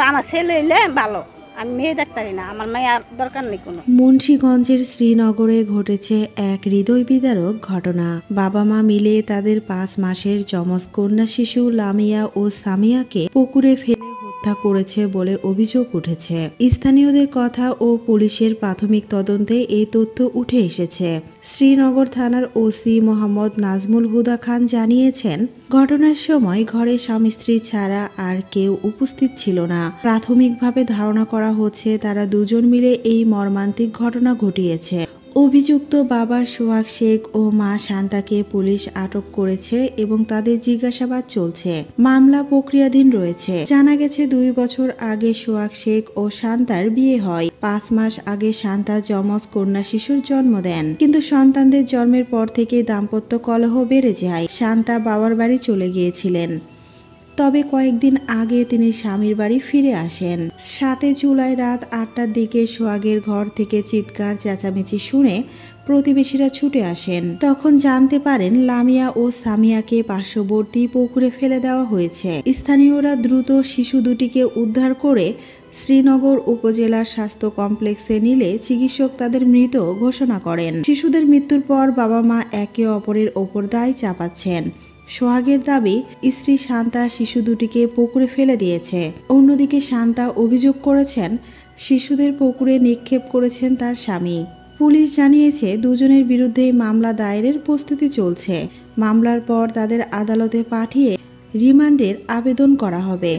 আমার ছেলে হইলে ভালো, আমি মেয়ে ডাক্তারি না, আমার মায়ের দরকার নেই কোনো। মুন্সিগঞ্জের শ্রীনগরে ঘটেছে এক হৃদয় বিদারক ঘটনা। বাবা মা মিলে তাদের 5 মাসের যমজ কন্যা শিশু লামিয়া ও সামিয়াকে পুকুরে ফেলে হত্যা করেছে বলে অভিযোগ উঠেছে। স্থানীয়দের কথা ও পুলিশের প্রাথমিক তদন্তে এই তথ্য উঠে এসেছে। শ্রীনগর থানার ওসি মোহাম্মদ নাজমুল হুদা খান জানিয়েছেন, ঘটনার সময় ঘরে স্বামী স্ত্রী ছাড়া আর কেউ উপস্থিত ছিল না। প্রাথমিকভাবে ধারণা করা হচ্ছে তারা দুজন মিলে এই মর্মান্তিক ঘটনা ঘটিয়েছে। অভিযুক্ত বাবা সোহাগ শেখ ও মা শান্তাকে পুলিশ আটক করেছে এবং তাদের জিজ্ঞাসাবাদ চলছে। মামলা প্রক্রিয়াধীন রয়েছে। জানা গেছে 2 বছর আগে সোহাগ শেখ ও শান্তার বিয়ে হয়। 5 মাস আগে শান্তা যমজ কন্যা শিশুর জন্ম দেন, কিন্তু সন্তানদের জন্মের পর থেকে দাম্পত্য কলহ বেড়ে যায়। শান্তা বাবার বাড়ি চলে গিয়েছিলেন, তবে কয়েকদিন আগে তিনি স্বামীর বাড়ি ফিরে আসেন। 7 জুলাই রাত 8টার দিকে সোহাগের ঘর থেকে চিৎকার চেঁচামেচি শুনে প্রতিবেশীরা ছুটে আসেন। তখন জানতে পারেন লামিয়া ও সামিয়াকে পার্শ্ববর্তী পুকুরে ফেলে দেওয়া হয়েছে। স্থানীয়রা দ্রুত শিশু দুটিকে উদ্ধার করে শ্রীনগর উপজেলা স্বাস্থ্য কমপ্লেক্সে নিলে চিকিৎসক তাদের মৃত ঘোষণা করেন। শিশুদের মৃত্যুর পর বাবা মা একে অপরের ওপর দায় চাপাচ্ছেন। সোহাগের দাবি, স্ত্রী শান্তা শিশু দুটিকে পুকুরে ফেলে দিয়েছে। অন্যদিকে শান্তা অভিযোগ করেছেন, শিশুদের পুকুরে নিক্ষেপ করেছেন তার স্বামী। পুলিশ জানিয়েছে, দুজনের বিরুদ্ধে মামলা দায়েরের প্রস্তুতি চলছে। মামলার পর তাদের আদালতে পাঠিয়ে রিমান্ডের আবেদন করা হবে।